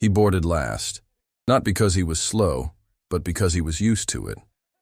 He boarded last, not because he was slow, but because he was used to it.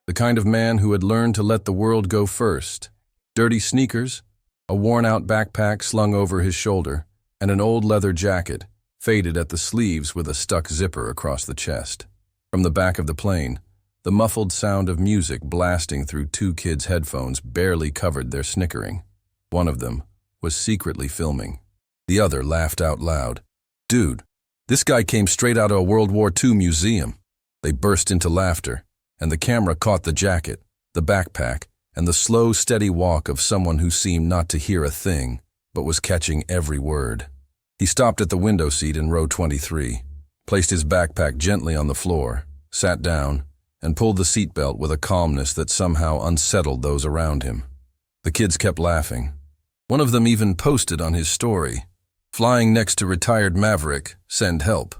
The kind of man who had learned to let the world go first. Dirty sneakers, a worn-out backpack slung over his shoulder, and an old leather jacket, faded at the sleeves with a stuck zipper across the chest. From the back of the plane, the muffled sound of music blasting through two kids' headphones barely covered their snickering. One of them was secretly filming. The other laughed out loud. "Dude, this guy came straight out of a World War II museum." They burst into laughter, and the camera caught the jacket, the backpack, and the slow, steady walk of someone who seemed not to hear a thing, but was catching every word. He stopped at the window seat in row 23, placed his backpack gently on the floor, sat down, and pulled the seatbelt with a calmness that somehow unsettled those around him. The kids kept laughing. One of them even posted on his story, "Flying next to retired Maverick, send help."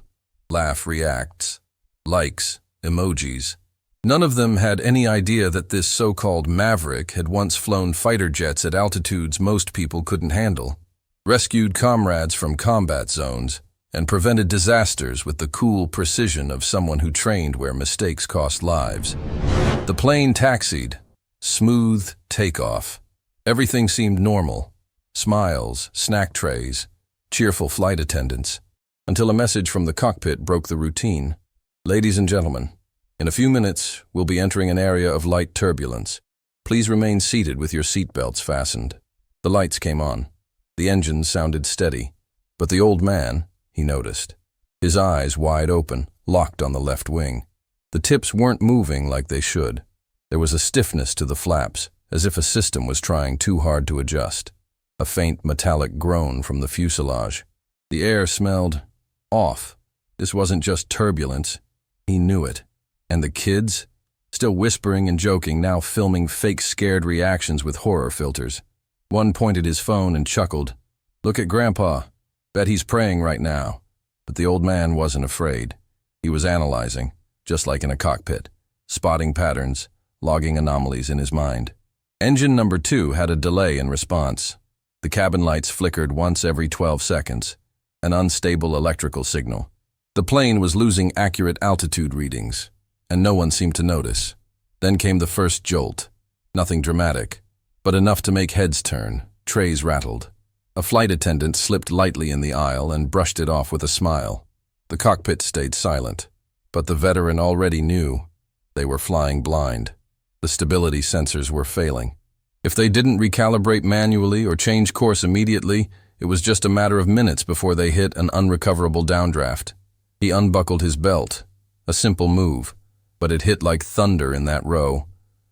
Laugh reacts, likes, emojis. None of them had any idea that this so-called Maverick had once flown fighter jets at altitudes most people couldn't handle, rescued comrades from combat zones, and prevented disasters with the cool precision of someone who trained where mistakes cost lives. The plane taxied. Smooth takeoff. Everything seemed normal. Smiles, snack trays, cheerful flight attendants, until a message from the cockpit broke the routine. "Ladies and gentlemen, in a few minutes, we'll be entering an area of light turbulence. Please remain seated with your seatbelts fastened." The lights came on. The engine sounded steady, but the old man, he noticed, his eyes wide open, locked on the left wing. The tips weren't moving like they should. There was a stiffness to the flaps, as if a system was trying too hard to adjust. A faint metallic groan from the fuselage. The air smelled off. This wasn't just turbulence. He knew it. And the kids, still whispering and joking, now filming fake scared reactions with horror filters. One pointed his phone and chuckled. "Look at Grandpa. Bet he's praying right now." But the old man wasn't afraid. He was analyzing, just like in a cockpit, spotting patterns, logging anomalies in his mind. Engine number 2 had a delay in response. The cabin lights flickered once every 12 seconds, an unstable electrical signal. The plane was losing accurate altitude readings, and no one seemed to notice. Then came the first jolt. Nothing dramatic, but enough to make heads turn. Trays rattled. A flight attendant slipped lightly in the aisle and brushed it off with a smile. The cockpit stayed silent, but the veteran already knew they were flying blind. The stability sensors were failing. If they didn't recalibrate manually or change course immediately, it was just a matter of minutes before they hit an unrecoverable downdraft. He unbuckled his belt. A simple move, but it hit like thunder in that row.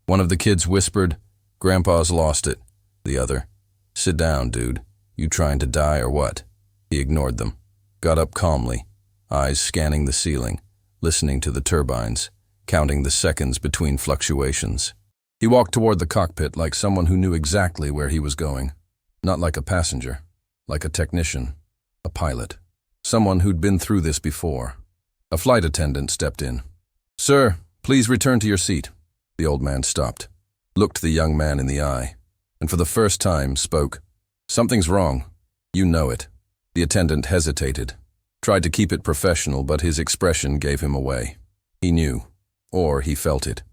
One of the kids whispered, "Grandpa's lost it." The other, "Sit down, dude. You trying to die or what?" He ignored them, got up calmly, eyes scanning the ceiling, listening to the turbines, counting the seconds between fluctuations. He walked toward the cockpit like someone who knew exactly where he was going. Not like a passenger, like a technician, a pilot, someone who'd been through this before. A flight attendant stepped in. "Sir, please return to your seat." The old man stopped, looked the young man in the eye, and for the first time spoke. "Something's wrong. You know it." The attendant hesitated, tried to keep it professional, but his expression gave him away. He knew, or he felt it,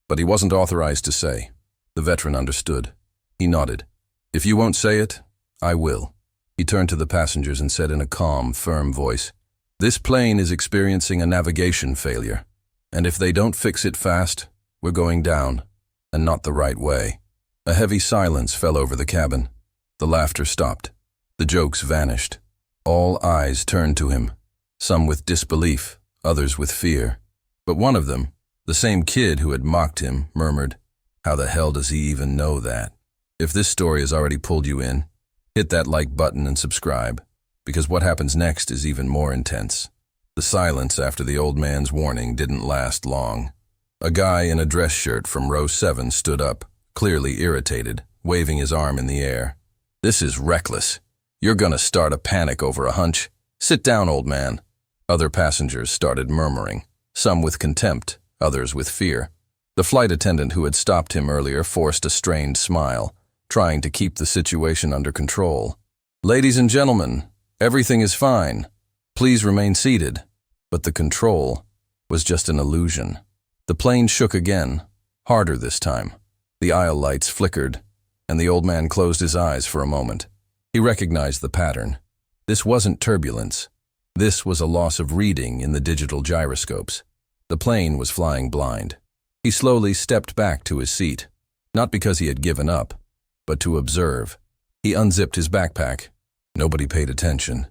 but he wasn't authorized to say. The veteran understood. He nodded. "If you won't say it, I will." He turned to the passengers and said in a calm, firm voice, "This plane is experiencing a navigation failure, and if they don't fix it fast, we're going down, and not the right way." A heavy silence fell over the cabin. The laughter stopped. The jokes vanished. All eyes turned to him, some with disbelief, others with fear. But one of them, the same kid who had mocked him, murmured, "How the hell does he even know that?" If this story has already pulled you in, hit that like button and subscribe, because what happens next is even more intense. The silence after the old man's warning didn't last long. A guy in a dress shirt from row 7 stood up, clearly irritated, waving his arm in the air. "This is reckless. You're gonna start a panic over a hunch. Sit down, old man." Other passengers started murmuring, some with contempt, others with fear. The flight attendant who had stopped him earlier forced a strained smile, trying to keep the situation under control. "Ladies and gentlemen, everything is fine. Please remain seated." But the control was just an illusion. The plane shook again, harder this time. The aisle lights flickered, and the old man closed his eyes for a moment. He recognized the pattern. This wasn't turbulence. This was a loss of reading in the digital gyroscopes. The plane was flying blind. He slowly stepped back to his seat, not because he had given up, but to observe. He unzipped his backpack. Nobody paid attention.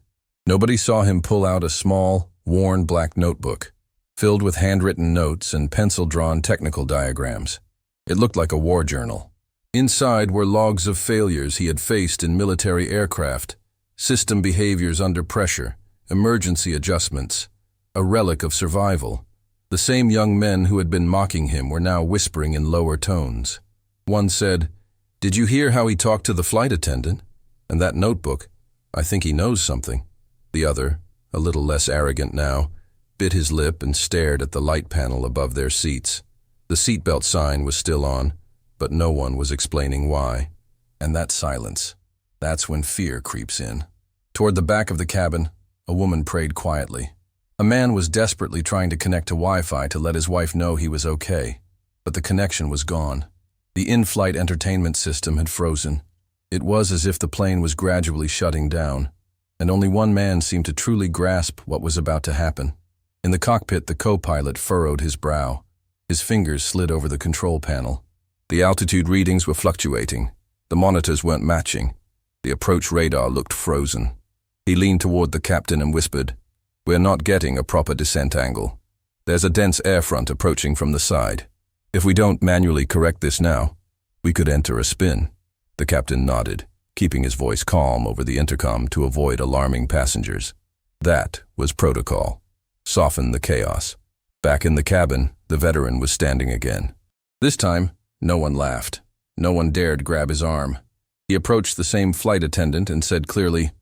Nobody saw him pull out a small, worn black notebook, filled with handwritten notes and pencil-drawn technical diagrams. It looked like a war journal. Inside were logs of failures he had faced in military aircraft, system behaviors under pressure, emergency adjustments, a relic of survival. The same young men who had been mocking him were now whispering in lower tones. One said, "Did you hear how he talked to the flight attendant? And that notebook, I think he knows something." The other, a little less arrogant now, bit his lip and stared at the light panel above their seats. The seatbelt sign was still on, but no one was explaining why. And that silence, that's when fear creeps in. Toward the back of the cabin, a woman prayed quietly. A man was desperately trying to connect to Wi-Fi to let his wife know he was okay, but the connection was gone. The in-flight entertainment system had frozen. It was as if the plane was gradually shutting down, and only one man seemed to truly grasp what was about to happen. In the cockpit, the co-pilot furrowed his brow. His fingers slid over the control panel. The altitude readings were fluctuating. The monitors weren't matching. The approach radar looked frozen. He leaned toward the captain and whispered, "We're not getting a proper descent angle. There's a dense air front approaching from the side. If we don't manually correct this now, we could enter a spin." The captain nodded, keeping his voice calm over the intercom to avoid alarming passengers. That was protocol. Soften the chaos. Back in the cabin, the veteran was standing again. This time, no one laughed. No one dared grab his arm. He approached the same flight attendant and said clearly,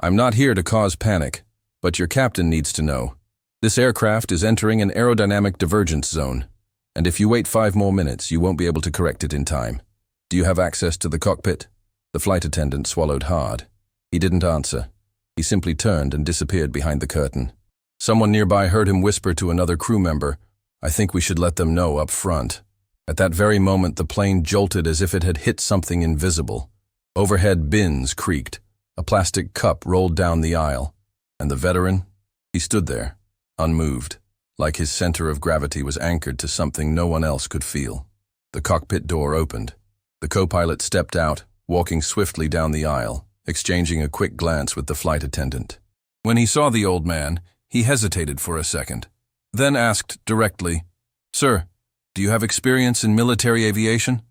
"I'm not here to cause panic, but your captain needs to know. This aircraft is entering an aerodynamic divergence zone, and if you wait 5 more minutes, you won't be able to correct it in time. Do you have access to the cockpit?" The flight attendant swallowed hard. He didn't answer. He simply turned and disappeared behind the curtain. Someone nearby heard him whisper to another crew member, "I think we should let them know up front." At that very moment, the plane jolted as if it had hit something invisible. Overhead bins creaked. A plastic cup rolled down the aisle. And the veteran? He stood there, unmoved, like his center of gravity was anchored to something no one else could feel. The cockpit door opened. The co-pilot stepped out, walking swiftly down the aisle, exchanging a quick glance with the flight attendant. When he saw the old man, he hesitated for a second, then asked directly, "Sir, do you have experience in military aviation?"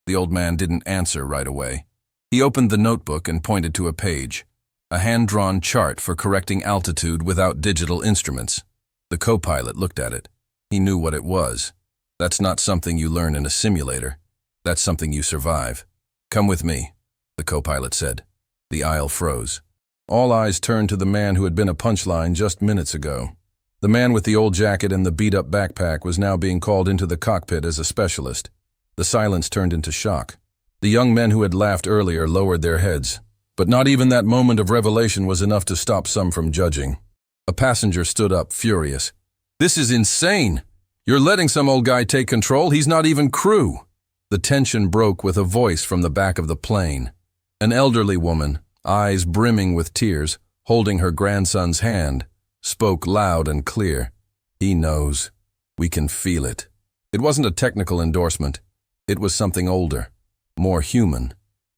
The old man didn't answer right away. He opened the notebook and pointed to a page, a hand-drawn chart for correcting altitude without digital instruments. The co-pilot looked at it. He knew what it was. That's not something you learn in a simulator. That's something you survive. "Come with me," the co-pilot said. The aisle froze. All eyes turned to the man who had been a punchline just minutes ago. The man with the old jacket and the beat-up backpack was now being called into the cockpit as a specialist. The silence turned into shock. The young men who had laughed earlier lowered their heads. But not even that moment of revelation was enough to stop some from judging. A passenger stood up, furious. "This is insane! You're letting some old guy take control. He's not even crew." The tension broke with a voice from the back of the plane. An elderly woman, eyes brimming with tears, holding her grandson's hand, spoke loud and clear. "He knows. We can feel it." It wasn't a technical endorsement. It was something older, more human.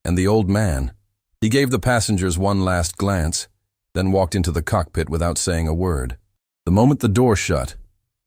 And the old man, he gave the passengers one last glance, then walked into the cockpit without saying a word. The moment the door shut,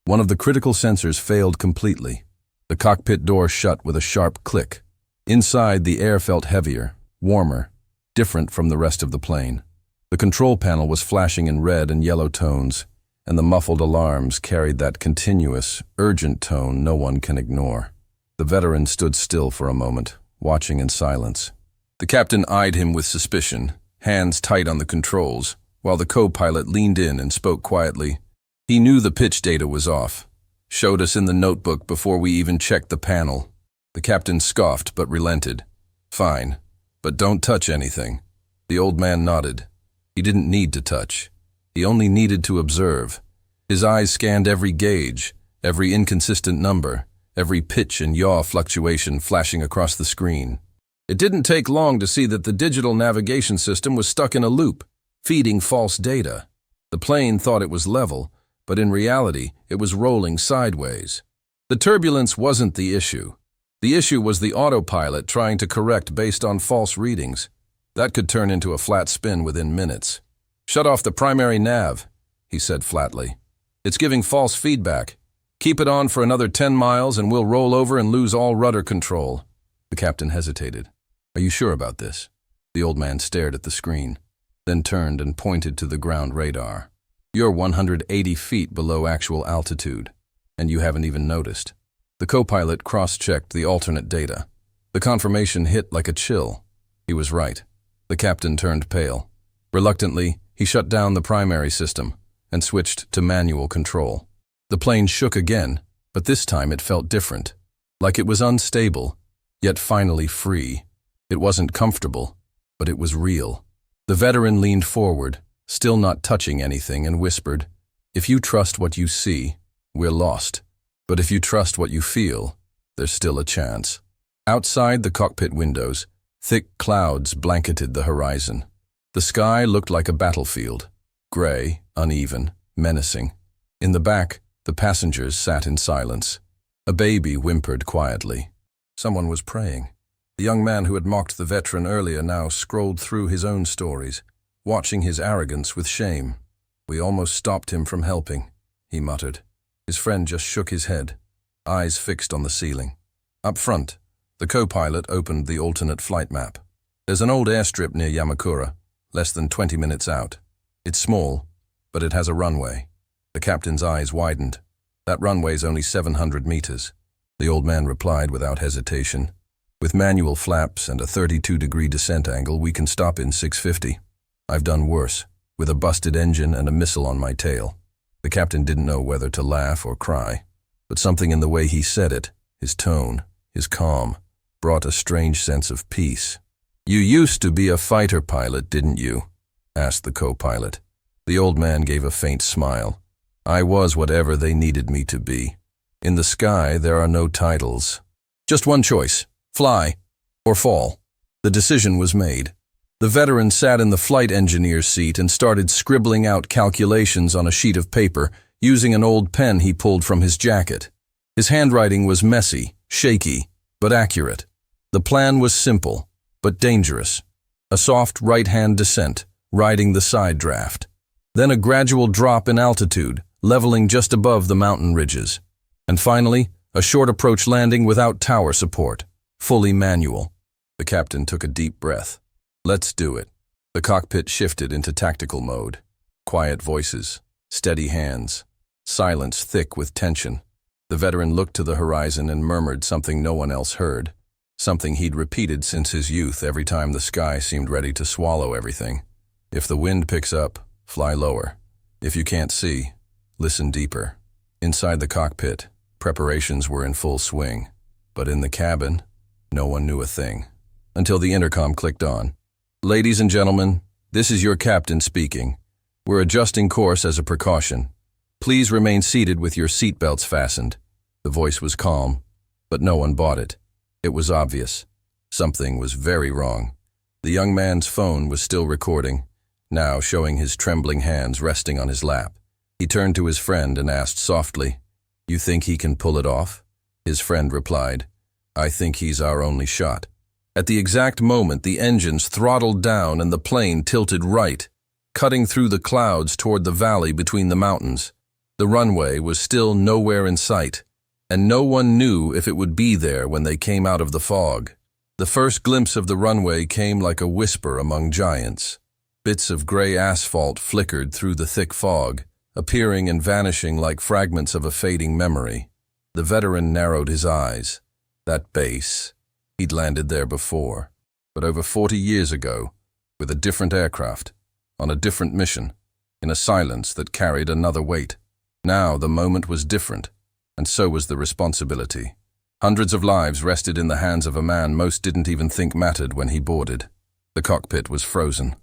one of the critical sensors failed completely. The cockpit door shut with a sharp click. Inside, the air felt heavier, warmer, different from the rest of the plane. The control panel was flashing in red and yellow tones, and the muffled alarms carried that continuous, urgent tone no one can ignore. The veteran stood still for a moment, watching in silence. The captain eyed him with suspicion, hands tight on the controls, while the co-pilot leaned in and spoke quietly. He knew the pitch data was off, showed us in the notebook before we even checked the panel. The captain scoffed but relented. "Fine. But don't touch anything." The old man nodded. He didn't need to touch. He only needed to observe. His eyes scanned every gauge, every inconsistent number, every pitch and yaw fluctuation flashing across the screen. It didn't take long to see that the digital navigation system was stuck in a loop, feeding false data. The plane thought it was level, but in reality, it was rolling sideways. The turbulence wasn't the issue. The issue was the autopilot trying to correct based on false readings. That could turn into a flat spin within minutes. "Shut off the primary nav," he said flatly. "It's giving false feedback. Keep it on for another 10 miles and we'll roll over and lose all rudder control." The captain hesitated. "Are you sure about this?" The old man stared at the screen, then turned and pointed to the ground radar. "You're 180 feet below actual altitude, and you haven't even noticed." The co-pilot cross-checked the alternate data. The confirmation hit like a chill. He was right. The captain turned pale. Reluctantly, he shut down the primary system and switched to manual control. The plane shook again, but this time it felt different, like it was unstable, yet finally free. It wasn't comfortable, but it was real. The veteran leaned forward, still not touching anything, and whispered, "If you trust what you see, we're lost. But if you trust what you feel, there's still a chance." Outside the cockpit windows, thick clouds blanketed the horizon. The sky looked like a battlefield, gray, uneven, menacing. In the back, the passengers sat in silence. A baby whimpered quietly. Someone was praying. The young man who had mocked the veteran earlier now scrolled through his own stories, watching his arrogance with shame. "We almost stopped him from helping," he muttered. His friend just shook his head, eyes fixed on the ceiling. Up front, the co-pilot opened the alternate flight map. "There's an old airstrip near Yamakura, less than 20 minutes out. It's small, but it has a runway." The captain's eyes widened. "That runway's only 700 meters. The old man replied without hesitation. "With manual flaps and a 32-degree descent angle, we can stop in 650. I've done worse, with a busted engine and a missile on my tail." The captain didn't know whether to laugh or cry, but something in the way he said it, his tone, his calm, brought a strange sense of peace. "You used to be a fighter pilot, didn't you?" asked the co-pilot. The old man gave a faint smile. "I was whatever they needed me to be. In the sky, there are no titles. Just one choice, fly or fall." The decision was made. The veteran sat in the flight engineer's seat and started scribbling out calculations on a sheet of paper using an old pen he pulled from his jacket. His handwriting was messy, shaky, but accurate. The plan was simple, but dangerous. A soft right-hand descent, riding the side draft. Then a gradual drop in altitude, leveling just above the mountain ridges. And finally, a short approach landing without tower support, fully manual. The captain took a deep breath. "Let's do it." The cockpit shifted into tactical mode. Quiet voices, steady hands, silence thick with tension. The veteran looked to the horizon and murmured something no one else heard, something he'd repeated since his youth every time the sky seemed ready to swallow everything. "If the wind picks up, fly lower. If you can't see, listen deeper." Inside the cockpit, preparations were in full swing, but in the cabin, no one knew a thing, until the intercom clicked on. "Ladies and gentlemen, this is your captain speaking. We're adjusting course as a precaution. Please remain seated with your seatbelts fastened." The voice was calm, but no one bought it. It was obvious. Something was very wrong. The young man's phone was still recording, now showing his trembling hands resting on his lap. He turned to his friend and asked softly, "You think he can pull it off?" His friend replied, "I think he's our only shot." At the exact moment, the engines throttled down and the plane tilted right, cutting through the clouds toward the valley between the mountains. The runway was still nowhere in sight, and no one knew if it would be there when they came out of the fog. The first glimpse of the runway came like a whisper among giants. Bits of gray asphalt flickered through the thick fog, appearing and vanishing like fragments of a fading memory. The veteran narrowed his eyes. That base. He'd landed there before, but over 40 years ago, with a different aircraft, on a different mission, in a silence that carried another weight. Now the moment was different, and so was the responsibility. Hundreds of lives rested in the hands of a man most didn't even think mattered when he boarded. The cockpit was frozen.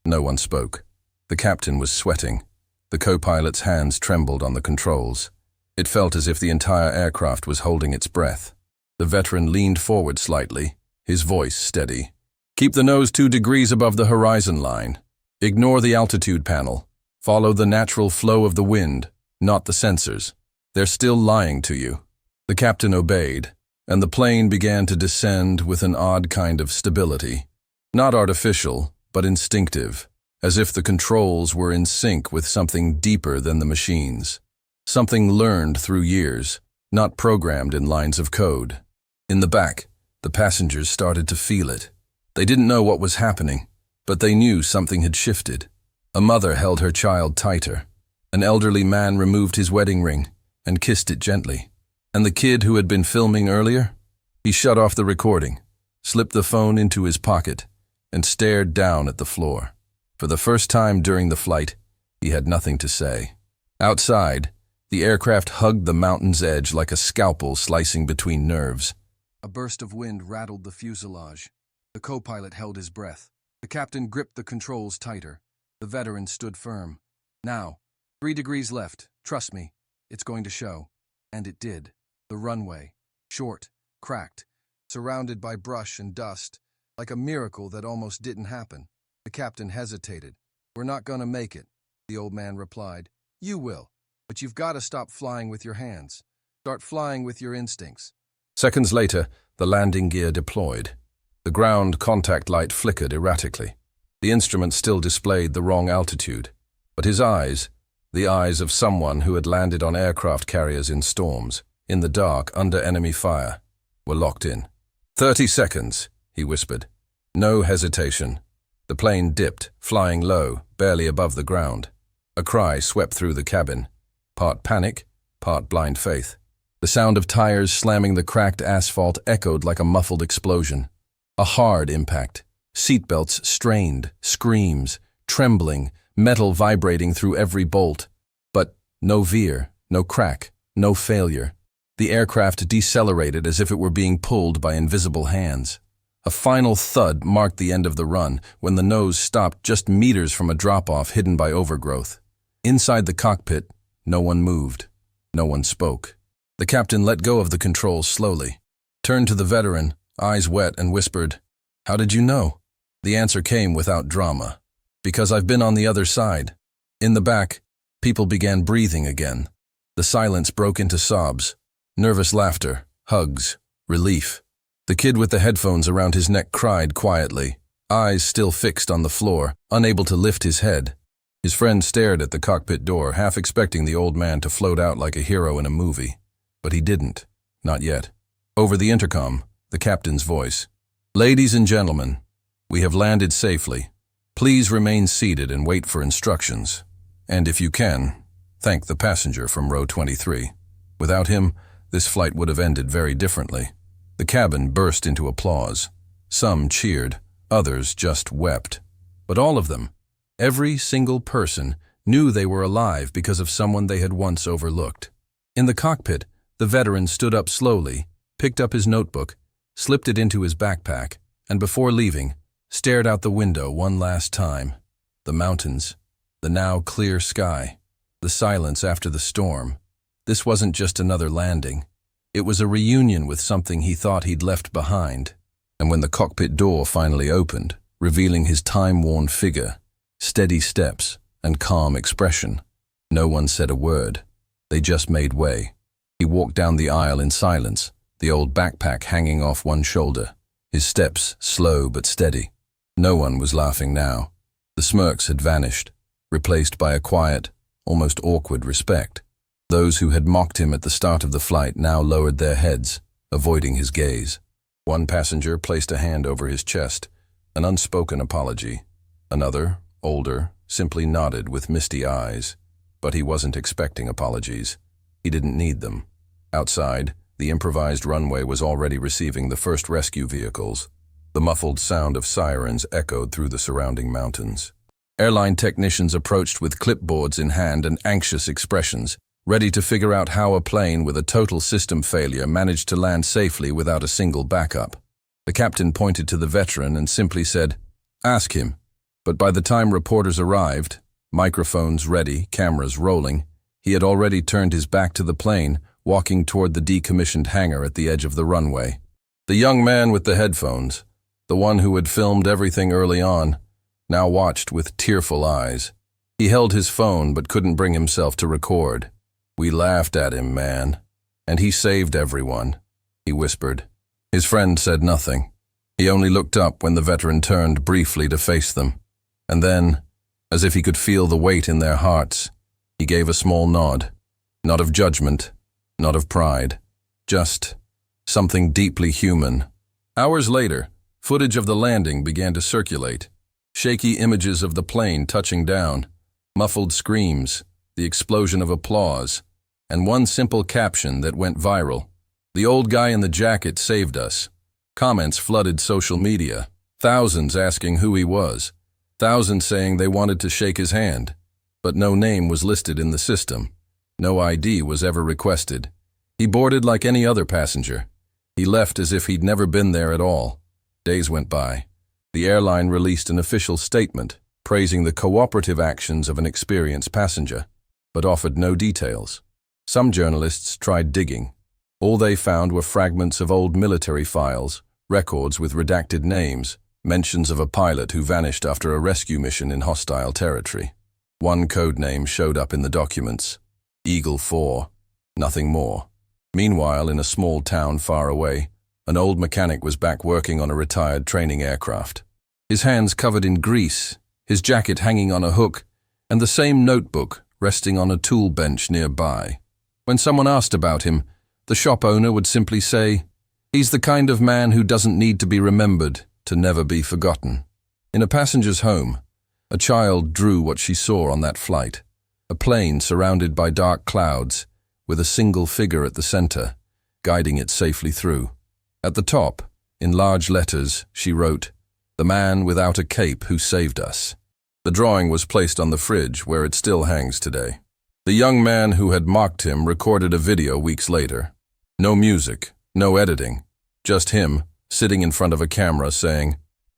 No one spoke. The captain was sweating. The co-pilot's hands trembled on the controls. It felt as if the entire aircraft was holding its breath. The veteran leaned forward slightly, his voice steady. "Keep the nose 2 degrees above the horizon line. Ignore the altitude panel. Follow the natural flow of the wind, not the sensors. They're still lying to you." The captain obeyed, and the plane began to descend with an odd kind of stability. Not artificial, but instinctive, as if the controls were in sync with something deeper than the machines. Something learned through years, not programmed in lines of code. In the back, the passengers started to feel it. They didn't know what was happening, but they knew something had shifted. A mother held her child tighter. An elderly man removed his wedding ring and kissed it gently. And the kid who had been filming earlier? He shut off the recording, slipped the phone into his pocket, and stared down at the floor. For the first time during the flight, he had nothing to say. Outside, the aircraft hugged the mountain's edge like a scalpel slicing between nerves. A burst of wind rattled the fuselage. The co-pilot held his breath. The captain gripped the controls tighter. The veteran stood firm. "Now, 3 degrees left. Trust me, it's going to show." And it did. The runway, short, cracked, surrounded by brush and dust, like a miracle that almost didn't happen. The captain hesitated. "We're not gonna make it," the old man replied. "You will, but you've got to stop flying with your hands. Start flying with your instincts." Seconds later, the landing gear deployed. The ground contact light flickered erratically. The instrument still displayed the wrong altitude, but his eyes, the eyes of someone who had landed on aircraft carriers in storms, in the dark under enemy fire, were locked in. 30 seconds, he whispered. No hesitation. The plane dipped, flying low, barely above the ground. A cry swept through the cabin, part panic, part blind faith. The sound of tires slamming the cracked asphalt echoed like a muffled explosion. A hard impact. Seatbelts strained, screams, trembling, metal vibrating through every bolt. But no veer, no crack, no failure. The aircraft decelerated as if it were being pulled by invisible hands. A final thud marked the end of the run when the nose stopped just meters from a drop-off hidden by overgrowth. Inside the cockpit, no one moved. No one spoke. The captain let go of the controls slowly, turned to the veteran, eyes wet, and whispered, "How did you know?" The answer came without drama. "Because I've been on the other side." In the back, people began breathing again. The silence broke into sobs, nervous laughter, hugs, relief. The kid with the headphones around his neck cried quietly, eyes still fixed on the floor, unable to lift his head. His friend stared at the cockpit door, half expecting the old man to float out like a hero in a movie. But he didn't. Not yet. Over the intercom, the captain's voice. "Ladies and gentlemen, we have landed safely. Please remain seated and wait for instructions. And if you can, thank the passenger from row 23. Without him, this flight would have ended very differently." The cabin burst into applause. Some cheered, others just wept. But all of them, every single person, knew they were alive because of someone they had once overlooked. In the cockpit, the veteran stood up slowly, picked up his notebook, slipped it into his backpack, and before leaving, stared out the window one last time. The mountains, the now clear sky, the silence after the storm. This wasn't just another landing. It was a reunion with something he thought he'd left behind. And when the cockpit door finally opened, revealing his time-worn figure, steady steps, and calm expression, no one said a word. They just made way. He walked down the aisle in silence, the old backpack hanging off one shoulder, his steps slow but steady. No one was laughing now. The smirks had vanished, replaced by a quiet, almost awkward respect. Those who had mocked him at the start of the flight now lowered their heads, avoiding his gaze. One passenger placed a hand over his chest, an unspoken apology. Another, older, simply nodded with misty eyes. But he wasn't expecting apologies. He didn't need them. Outside, the improvised runway was already receiving the first rescue vehicles. The muffled sound of sirens echoed through the surrounding mountains. Airline technicians approached with clipboards in hand and anxious expressions, ready to figure out how a plane with a total system failure managed to land safely without a single backup. The captain pointed to the veteran and simply said, "Ask him." But by the time reporters arrived, Microphones ready, cameras rolling, he had already turned his back to the plane, walking toward the decommissioned hangar at the edge of the runway. The young man with the headphones, the one who had filmed everything early on, now watched with tearful eyes. He held his phone but couldn't bring himself to record. "We laughed at him, man. And he saved everyone," he whispered. His friend said nothing. He only looked up when the veteran turned briefly to face them. And then, as if he could feel the weight in their hearts, he gave a small nod. Not of judgment, not of pride, just something deeply human. Hours later, footage of the landing began to circulate. Shaky images of the plane touching down, muffled screams, the explosion of applause, and one simple caption that went viral. "The old guy in the jacket saved us." Comments flooded social media, thousands asking who he was, thousands saying they wanted to shake his hand. But no name was listed in the system. No ID was ever requested. He boarded like any other passenger. He left as if he'd never been there at all. Days went by. The airline released an official statement praising the cooperative actions of an experienced passenger, but offered no details. Some journalists tried digging. All they found were fragments of old military files, records with redacted names, mentions of a pilot who vanished after a rescue mission in hostile territory. One code name showed up in the documents: Eagle 4, nothing more. Meanwhile, in a small town far away, an old mechanic was back working on a retired training aircraft. His hands covered in grease, his jacket hanging on a hook, and the same notebook resting on a tool bench nearby. When someone asked about him, the shop owner would simply say, "He's the kind of man who doesn't need to be remembered, to never be forgotten." In a passenger's home, a child drew what she saw on that flight: a plane surrounded by dark clouds, with a single figure at the center, guiding it safely through. At the top, in large letters, she wrote, "The man without a cape who saved us." The drawing was placed on the fridge, where it still hangs today. The young man who had mocked him recorded a video weeks later. No music, no editing, just him, sitting in front of a camera saying,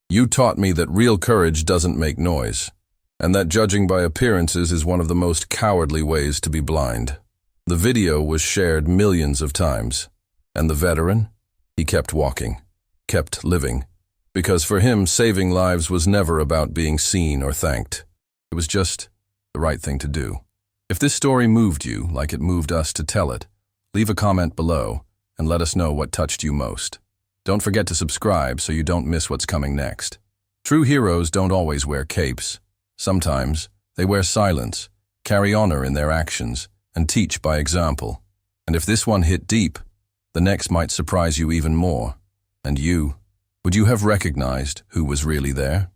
"You taught me that real courage doesn't make noise, and that judging by appearances is one of the most cowardly ways to be blind." The video was shared millions of times, and the veteran? He kept walking, kept living, because for him saving lives was never about being seen or thanked. It was just the right thing to do. If this story moved you like it moved us to tell it, leave a comment below and let us know what touched you most. Don't forget to subscribe so you don't miss what's coming next. True heroes don't always wear capes. Sometimes they wear silence, carry honor in their actions, and teach by example. And if this one hit deep, the next might surprise you even more. And you, would you have recognized who was really there?